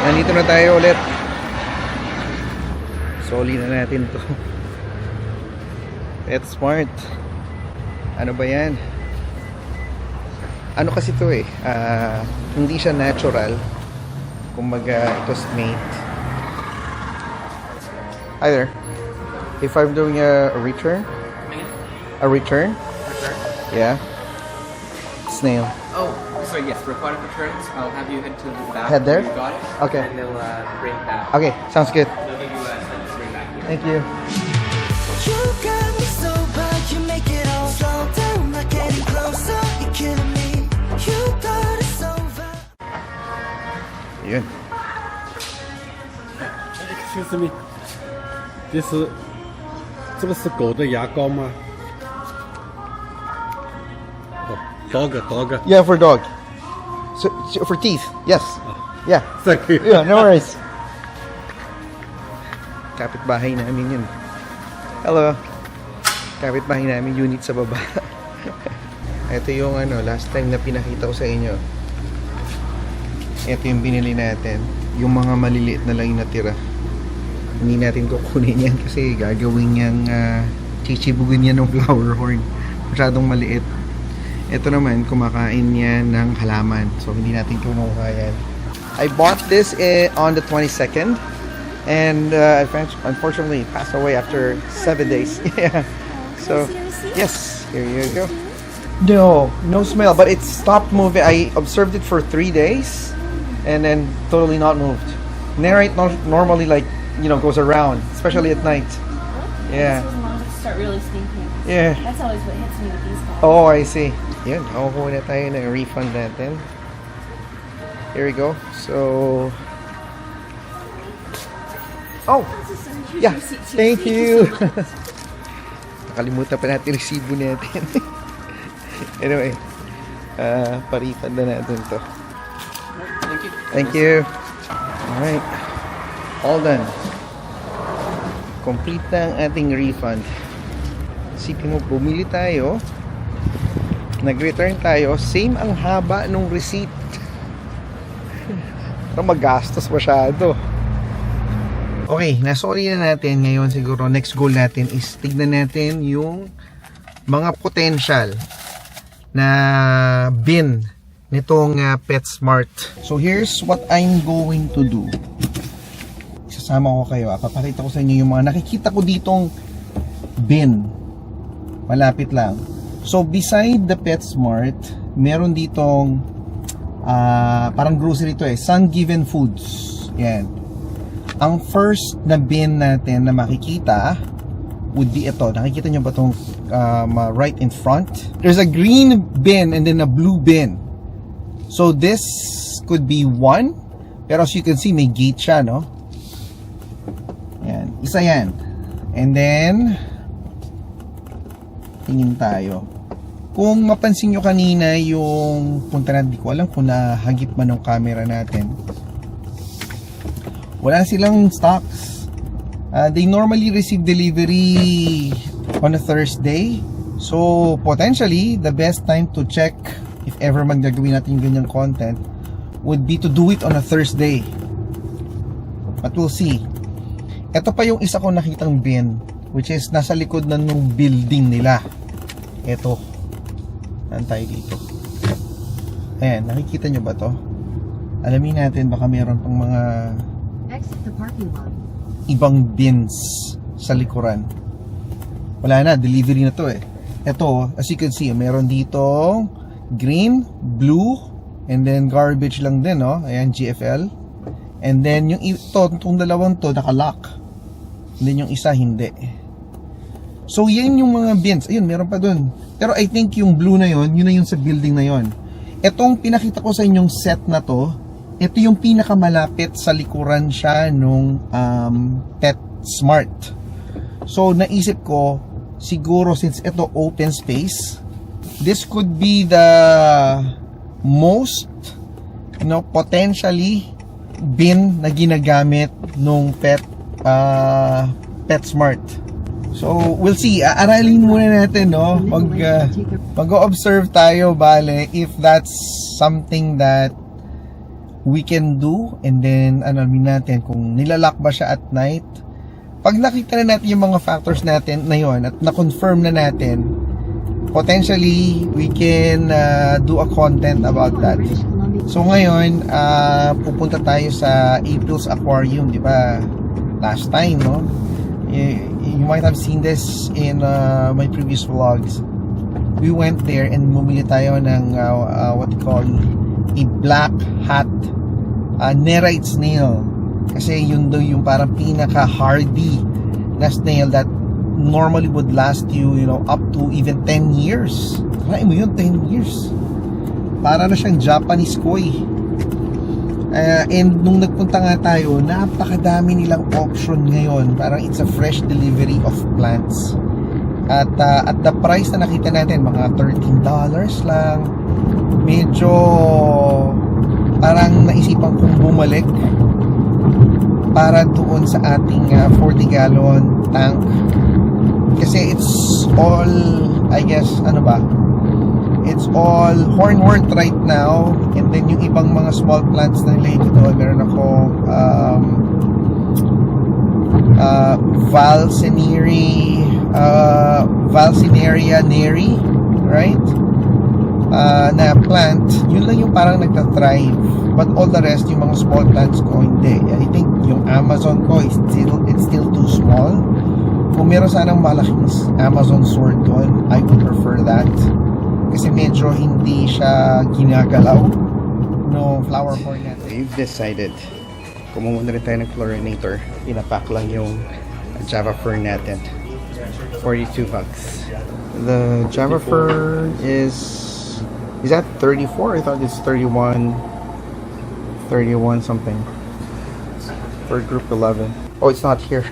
Nandito na tayo ulit. Soli na natin to. PetSmart. Ano ba yan? Ano kasi to eh, hindi siya natural. Kumbaga, it was made. Hi there. If I'm doing a return? A return? Yeah. Snail. Oh, sorry, yes, for product returns, I'll have you head to the back. Head there? You got it. Okay. And they'll bring it back. Okay, sounds good. They'll give you a sentence bring back here. Thank you. You got me so bad, you make it all slow down, not getting closer, you're killing me. You got it so bad. Yun. Excuse me，这个是狗的牙膏吗？哦，dog。 Yeah, for dog. So for teeth. Yes. Yeah. Thank you. Yeah, no worries. Kapitbahay namin yun. Hello. Kapitbahay namin, unit sa baba. Ito yung last time na pinakita ko sa inyo. Ito yung binili natin. Yung mga maliliit na lang yung natira. Hindi natin kukunin yan kasi gagawin niyang chichibugin yan ng flower horn. Masyadong maliit. Ito naman, kumakain niya ng halaman. So, hindi natin kinukuha yan. I bought this on the 22nd. And unfortunately, it passed away after 7 days. Yeah. So, yes. Here you go. No smell. But it stopped moving. I observed it for 3 days. And then totally not moved. Narrate normally goes around. Especially at night. Yeah. This was start really stinking. Yeah. That's always what hits me with these guys. Oh, I see. Yan, nakukuha na tayo ng refund natin. Here we go. So, oh, yeah. Thank you. Nakalimutan pa natin resibo natin. Anyway, pa-refund na natin to. Thank you. Thank you. Alright. All done. Complete na ang ating refund. Isipin mo, bumili tayo, nag-return tayo, same ang haba nung receipt. Pero magastos masyado. Okay, nasoli na natin ngayon. Siguro next goal natin is tignan natin yung mga potential na bin nitong PetSmart. So here's what I'm going to do. Isasama ko kayo. Papakita ko sa inyo yung mga nakikita ko ditong bin. Malapit lang. So beside the PetSmart, meron ditong parang grocery to Sun Given Foods. Yan. Ang first na bin natin na makikita would be ito. Nakikita nyo ba itong right in front? There's a green bin and then a blue bin. So this could be one. Pero as you can see, may gate siya, no? Yan. Isa yan. And then, tingin tayo. Kung mapansin nyo kanina yung punta na, di ko alam kung nahagip man ng camera natin. Wala silang stocks. They normally receive delivery on a Thursday. So, potentially, the best time to check if ever magagawin natin yung ganyang content would be to do it on a Thursday. But we'll see. Ito pa yung isa ko nakitang bin, which is nasa likod na nung building nila. Ito. Saan tayo dito? Ayan, nakikita nyo ba to? Alamin natin, baka meron pang mga Exit the parking lot. ibang bins sa likuran. Wala na, delivery na to eh. Ito, as you can see, meron dito green, blue, and then garbage lang din, no? Ayan, GFL. And then yung itong dalawang to naka-lock. And then yung isa hindi. So yan yung mga bins. Ayun, meron pa dun. Pero I think yung blue na yon, yun na yung sa building na yon. Etong pinakita ko sa inyong set na to, ito yung pinakamalapit sa likuran siya nung PetSmart. So naisip ko, siguro since ito open space, this could be the most potentially bin na ginagamit nung PetSmart. So we'll see. Aralin muna natin, no? Mag-observe tayo, bale, if that's something that we can do, and then alamin natin kung nilalak ba siya at night. Pag nakita na natin yung mga factors natin na yun at na-confirm na natin, potentially we can do a content about that. British Columbia. So ngayon, pupunta tayo sa April's Aquarium, di ba? Last time, no? You might have seen this in my previous vlogs. We went there and bumili tayo ng what you call a black hat nerite snail. Kasi yun daw yung parang pinaka-hardy na snail that normally would last you, up to even 10 years. Kaya mo yun, 10 years. Para na siyang Japanese koi. And nung nagpunta nga tayo, napakadami nilang option ngayon. Parang it's a fresh delivery of plants. At the price na nakita natin, mga $13 lang. Medyo parang naisipan kong bumalik para doon sa ating 40-gallon tank. Kasi it's all, I guess, it's all hornwort right now. And then yung ibang mga small plants na nilagay ko doon, meron akong Valsineria neri, right? Na plant, yun lang yung parang nagta-thrive. But all the rest, yung mga small plants ko, hindi. I think yung Amazon ko, it's still too small. Kung meron sanang malaking Amazon sword doon, I would prefer that. Kasi medyo hindi siya ginagalaw. No flower pot natin. We've decided, kumuha rin tayo ng chlorinator. Pinapack lang yung Java fern natin. $42. The Java fern is that 34? I thought it's 31 something for group 11. Oh, it's not here.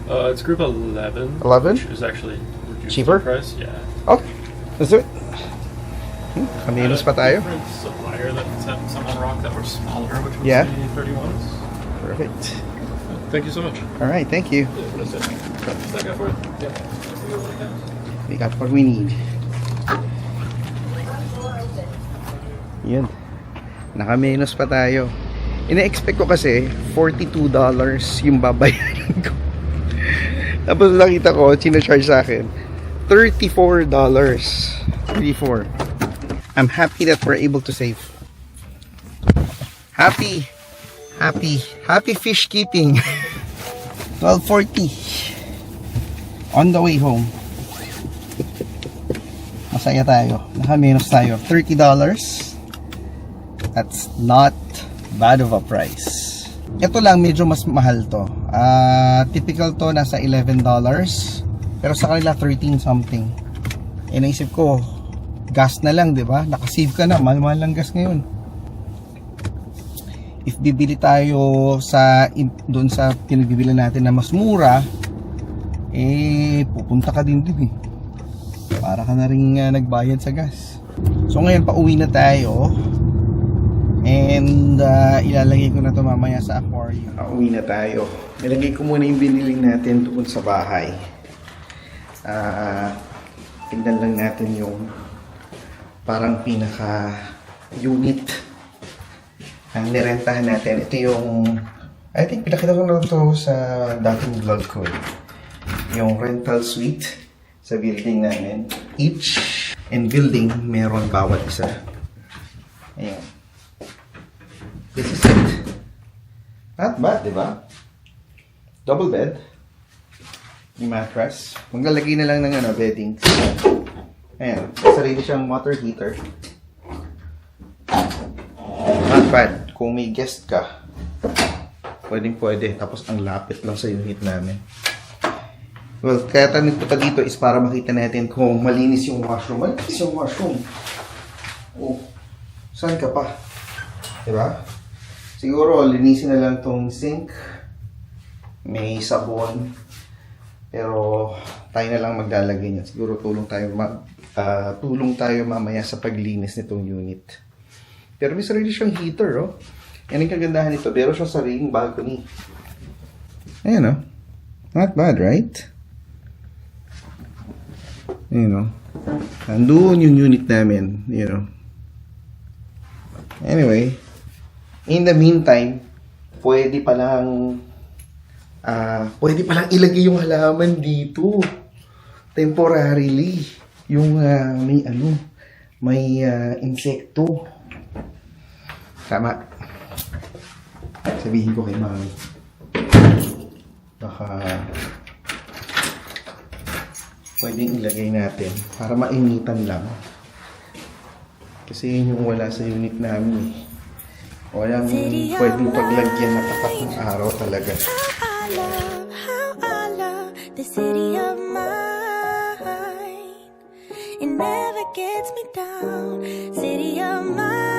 It's group 11. 11? Which is actually reduced Cheaper? in price. Yeah. Okay, let's do it. Kamilos pa tayo. Different supplier that sent some on rock that were smaller, which was Yeah. the 31s. Perfect. Thank you so much. All right, thank you. What is it? Is that guy for it? Yeah. We got what we need. Yun. Nakamenos pa tayo. Ina-expect ko kasi $42 yung babayaran ko. Tapos nakita ko, sinacharge sa akin $34. 34. I'm happy that we're able to save. Happy fish keeping. 12:40 on the way home. Masaya tayo. Nakamenos tayo. $30. That's not bad of a price. Ito lang medyo mas mahal to. Typical to nasa $11. Pero sa kanila 13 something. Eh naisip ko, gas na lang, 'di ba? Naka-save ka na, mahal-mahal lang gas ngayon. If bibili tayo doon sa pinagbibilan natin na mas mura, pupunta ka din eh. Para ka na rin nagbayad sa gas. So ngayon pauwi na tayo. And ilalagay ko na to mamaya sa aquarium. Pauwi na tayo. Ilagay ko muna yung binili natin doon sa bahay. Tignan lang natin yung parang pinaka unit ang nirentahan natin. Ito yung, I think pinakita ko na ito sa dating vlog ko. Yung rental suite sa building namin. Each and building meron bawat isa. Ayan. This is it. Not bad, di ba? Double bed. Yung mattress. Maglalagay na lang ng bedding. Ayan. Sarili siyang water heater. Not bad. Kung may guest ka, pwede. Tapos ang lapit lang sa unit namin. Well, kaya tayo nagpunta dito is para makita natin kung malinis yung washroom. Malinis yung washroom. Oh, saan ka pa? Diba? Siguro, linisin na lang tong sink. May sabon. Pero, tayo na lang maglalagay niyan. Siguro, tulong tayo mamaya sa paglinis nitong unit. Pero may sarili siyang heater, oh. Yan ang kagandahan nito. Pero siyang sariling balcony. Ayan, oh. Not bad, right? Ayan, oh. Nandun yung unit namin, Anyway, In the meantime, pwede palang ilagay yung halaman dito. Temporarily. Yung may insekto. Tama. Sabihin ko kay Mami. Baka pwedeng ilagay natin para mainitan lang. Kasi yun yung wala sa unit namin eh. Walang pwedeng paglagyan na tapat ng araw talaga. How I love the city of mine. It never gets me down. City of mine.